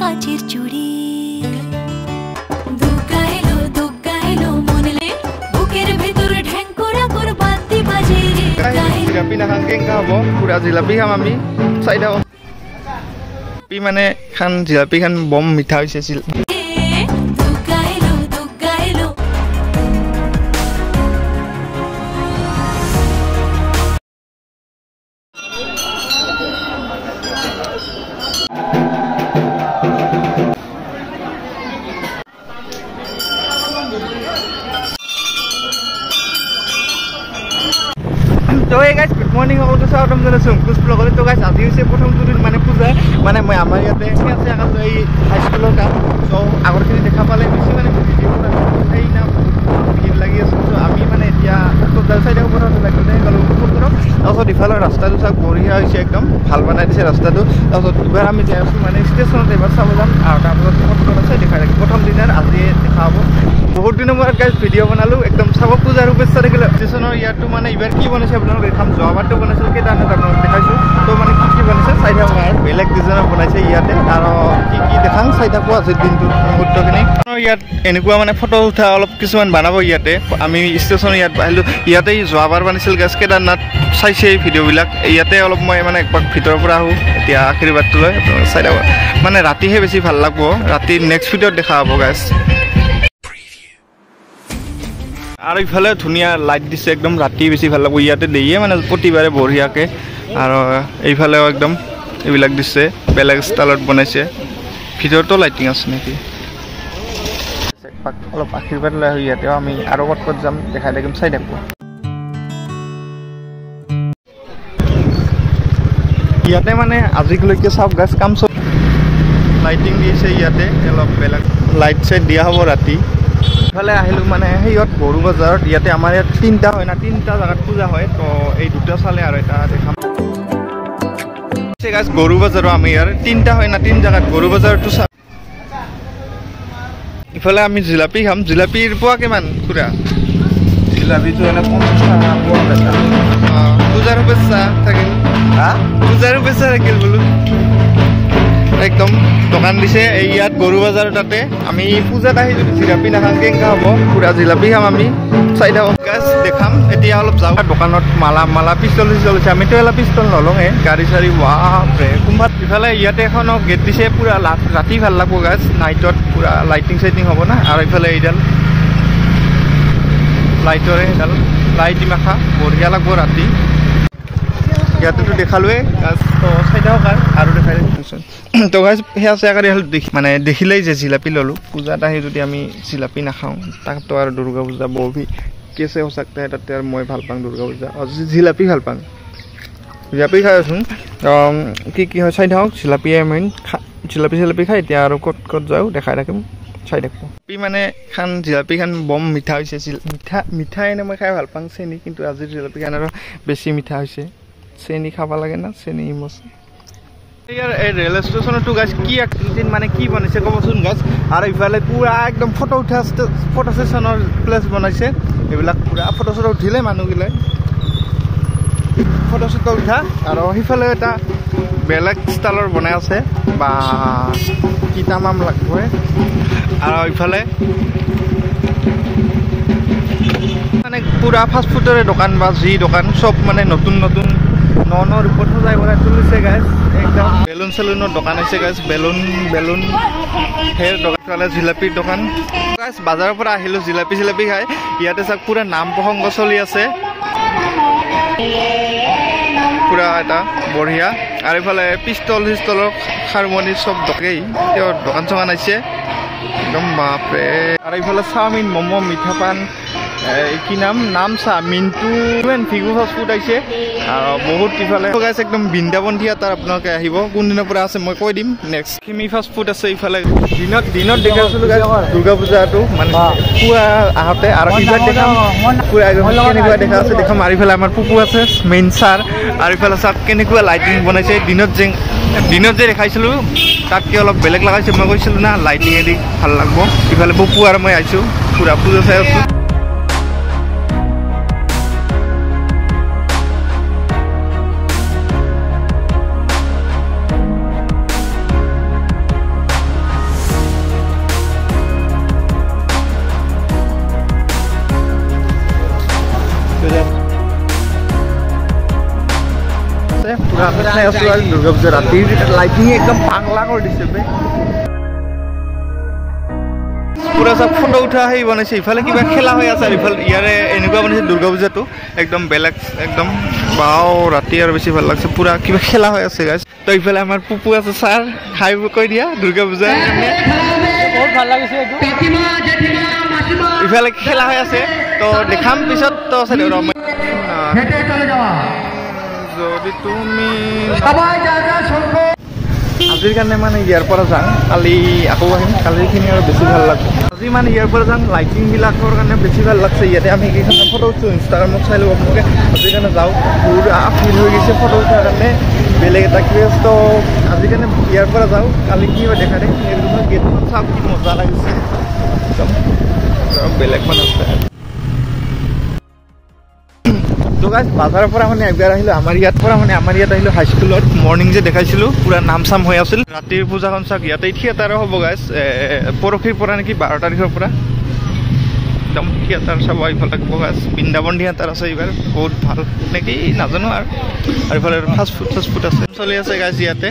কাচিৰ চুড়ি জিলাপি নাখান কেনেকা হ'ব পুৰা জিলাপি খাম আমি চাই থাকোঁ জিলাপি মানে খান জিলাপি খান বম মিঠা হৈছে তো এই গাইজ গুড মৰ্ণিং সকলোকে স্বাগতম জনাইছোঁ অংকুশ ব্লগলৈ। তো গাইজ আজি হৈছে প্ৰথম দুদিন মানে পূজা মানে মই আমাৰ ইয়াতে আছে আকাশ এই হাইস্কুলৰ কাম চ' আগৰখিনি দেখা পালে বেছি মানে ভিডিঅ' সেই না ভিৰ লাগি আছোঁ চ' আমি মানে এতিয়া চাইডৰ ওপৰত লাগি গ'লোঁ তাৰপিছত ইফালৰ ৰাস্তাটো চাওক বঢ়িয়া হৈছে একদম ভাল বনাই দিছে ৰাস্তাটো। তাৰপিছত এইবাৰ আমি যাই আছোঁ মানে ষ্টেচনত এইবাৰ চাব যাম আৰু তাৰপিছত আছে দেখাই ৰাখিম প্ৰথম দিনাৰ আজি দেখা হ'ব। বহুত দিনৰ মূৰত গাইজ ভিডিঅ' বনালোঁ একদম চাব পূজাৰ শুভেচ্ছা থাকিলে ষ্টেচনৰ ইয়াতো মানে এইবাৰ কি বনাইছে আপোনালোক দেখাম। যোৱাবাৰটো বনাইছিলোঁ কেইটামানত আপোনালোক দেখাইছোঁ তো মানে কি বনাইছে চাই থাকোঁ আৰু বেলেগ ডিজাইনৰ বনাইছে ইয়াতে আৰু কি দেখাম চাই থাকোঁ আজিৰ দিনটোত মুহূৰ্তখিনি। ইয়াত এনেকুৱা মানে ফটো উঠা অলপ কিছুমান বনাব ইয়াতে আমি ষ্টেচনৰ ইয়াত আহিলোঁ ইয়াতেই যোৱাবাৰ বনাইছিল গাছ কেদাৰনাথ চাইছে এই ভিডিঅ'বিলাক ইয়াতে অলপ মই মানে একবাৰ ভিতৰৰ পৰা আহোঁ এতিয়া আশীৰ্বাদটো লৈ চাই থাকোঁ মানে ৰাতিহে বেছি ভাল লাগব ৰাতি নেক্সট ভিডিঅ'ত দেখা হ'ব গাছ। আৰু ইফালে ধুনীয়া লাইট দিছে একদম ৰাতি বেছি ভাল লাগব ইয়াতে দিয়ে মানে প্ৰতিবাৰে বঢ়িয়াকৈ আৰু এইফালেও একদম এইবিলাক দিছে বেলেগ ষ্টাইলত বনাইছে ভিতৰতো লাইটিং আছে নেকি অলপ আশীৰ্বাদ লৈ আহোঁ ইয়াতেও আমি আৰু ক'ত যাম দেখাই থাকিম চাই থাকোঁ। ইয়াতে মানে আজিলৈকে চাওক গাছ কাম চব লাইটিং দিছে ইয়াতে অলপ বেলেগ লাইট চাইট দিয়া হ'ব ৰাতি। ইফালে আহিলোঁ মানে সেইয়ত গৰু বজাৰত ইয়াতে আমাৰ ইয়াত তিনিটা হয় না তিনিটা জেগাত পূজা হয় তো এই দুটা চালে আৰু এটা দেখাম গাছ গৰু বজাৰো আমি ইয়াৰ তিনিটা হয় না তিনি জেগাত গৰু বজাৰটো চাম। ইফালে আমি জিলাপি খাম জিলাপিৰ পোৱা কিমান খুৰা জিলাপিটো এনে পূজাৰ শুভেচ্ছা থাকিল পূজাৰ শুভেচ্ছা থাকিল বোলো একদম দোকান দিছে এই ইয়াত গৰু বজাৰ তাতে আমি পূজাত আহি যদি জিলাপি নাখাম কেনেকা হ'ব পুৰা জিলাপি খাম আমি চাই থাকোঁ গাছ দেখাম এতিয়া অলপ যাওঁ দোকানত মালা পিষ্টল চিষ্টল আছে আমিতো এলা পিষ্টল নলওঁহে গাড়ী চাড়ী বাপৰে কোনোবাত ইফালে ইয়াতে এখনো গেট দিছে পুৰা ৰাতি ভাল লাগব গাছ নাইটত পুৰা লাইটিং চাইটিং হ'ব না আৰু ইফালে এইডাল লাইটৰে সেইডাল লাইট মাখা বঢ়িয়া লাগব ৰাতি ইয়াতেতো দেখালোৱে গাছ তো চাই থাকক আৰু দেখাই তো গাছ সেয়া চেয়াকাৰী হ'ল মানে দেখিলেই যে জিলাপি ল'লোঁ পূজাত আহি যদি আমি জিলাপি নাখাওঁ তাকতো আৰু দুৰ্গা পূজা বহি কেছে সঁচাকৈ তাতে আৰু মই ভাল পাওঁ দুৰ্গা পূজা জিলাপি ভাল পাওঁ জিলাপি খাই আছোঁ কি হয় চাই থাকক জিলাপিয়ে মেইন জিলাপি খাই এতিয়া আৰু ক'ত যাওঁ দেখাই থাকিম চাই থাকোঁ মানে খান জিলাপি খান বম মিঠা হৈছে মিঠা এনে মই খাই ভাল পাওঁ চেনি কিন্তু আজিৰ জিলাপি খান আৰু বেছি মিঠা হৈছে চেনি খাব লাগে না চেনি ইমচ ইয়াৰ এই ৰেল ষ্টেচনতো গাছ কি একদিন মানে কি বনাইছে ক'বচোন গাছ আৰু ইফালে পুৰা একদম ফটো উঠা ফটো ষ্টেচনৰ প্লেচ বনাইছে এইবিলাক পুৰা ফটো চটো উঠিলে মানুহগিলাই ফটো চটো উঠা আৰু সিফালে এটা বেলেগ ষ্টাইলৰ বনাই আছে বা কি তামাম লাগিব আৰু ইফালে মানে পুৰা ফাষ্ট ফুডৰে দোকান বা যি দোকান চব মানে নতুন ৰূপত সজাই বনাই তুলিছে গাইজ একদম বেলুন চেলুনৰ দোকান হৈছে গাইজ বেলুন সেই দোকান জিলাপিৰ দোকান গাইজ বজাৰৰ পৰা আহিলোঁ জিলাপি খাই ইয়াতে চাওক পুৰা নাম প্ৰসংগ চলি আছে পুৰা এটা বঢ়িয়া আৰু এইফালে পিষ্টলৰ হাৰমনি চব দকেই তেওঁ দোকান চোকান আহিছে একদম বাপৰে আৰু এইফালে চাওমিন ম'ম' মিঠা পান কি নাম চা মিণ্টু ভিগু ফাষ্ট ফুড আহিছে আৰু বহুত ইফালে গাইছ একদম বৃন্দাবন থিয়েটাৰ আপোনালোকে আহিব কোনদিনৰ পৰা আছে মই কৈ দিম নেক্সট কিমি ফাষ্ট ফুড আছে ইফালে দিনত দেখাইছিলোঁ গাইছ দুৰ্গা পূজাটো মানে পুৱা আহোঁতে আৰু ইফালে দেখাম পুৰা কেনেকুৱা দেখা আছে দেখাম আৰু ইফালে আমাৰ পুপু আছে মেইন ছাৰ আৰু ইফালে চাওক কেনেকুৱা লাইটিং বনাইছে দিনত যে দেখাইছিলোঁ তাতকৈ অলপ বেলেগ লগাইছে মই কৈছিলোঁ না লাইটিঙেদি ভাল লাগব ইফালে পুপু আৰু মই আহিছোঁ পুৰা পূজা চাই আছোঁ চাই আছোঁ আৰু দুৰ্গা পূজা ৰাতি লাইটিং একদম পাগলা কৰি দিছে বে পুৰা চব ফটো উঠা সেই বনাইছে ইফালে কিবা খেলা হৈ আছে আৰু ইফালে ইয়াৰে এনেকুৱা বনাইছে দুৰ্গা পূজাটো একদম বেলেগ একদম বাও ৰাতি আৰু বেছি ভাল লাগছে পুৰা কিবা খেলা হৈ আছে গাইছ তো ইফালে আমাৰ পুপু আছে ছাৰ হাই কৈ দিয়া দুৰ্গা পূজা বহুত ভাল লাগিছে ইফালে খেলা হৈ আছে তো দেখাম পিছত তো যদি তুমি আজিৰ কাৰণে মানে ইয়াৰ পৰা যাম কালি আকৌ আহিম কালিখিনি আৰু বেছি ভাল লাগব আজি মানে ইয়াৰ পৰা যাম লাইটিংবিলাকৰ কাৰণে বেছি ভাল লাগছে ইয়াতে আমি কেইখন ফটো উঠোঁ ইনষ্টাগ্ৰামত চাই ল'ব আপোনালোকে আজিৰ কাৰণে যাওঁ পুৰা ফিল হৈ গৈছে ফটো উঠাৰ কাৰণে বেলেগ এটা ক্ৰেজ তো আজিৰ কাৰণে ইয়াৰ পৰা যাওঁ কালি কি হয় দেখা দে গেটখন চাওক কি মজা লাগিছে একদম বেলেগ মানে আছে তো গাইজ বাজাৰৰ পৰা মানে একবাৰ আহিলোঁ আমাৰ ইয়াত আহিলোঁ হাইস্কুলত মৰ্ণিং যে দেখাইছিলোঁ পুৰা নাম চাম হৈ আছিল ৰাতিৰ পূজাখন চাওক ইয়াতে থিয়েটাৰো হ'ব গাইজ পৰহিৰ পৰা নেকি 12 তাৰিখৰ পৰা একদম থিয়েটাৰ চাব আহিব লাগিব গাইজ বৃন্দাবন থিয়েটাৰ আছে এইবাৰ বহুত ভাল নেকি নাজানো আৰু এইফালে ফাষ্ট ফুড আছে চলি আছে গাইজ ইয়াতে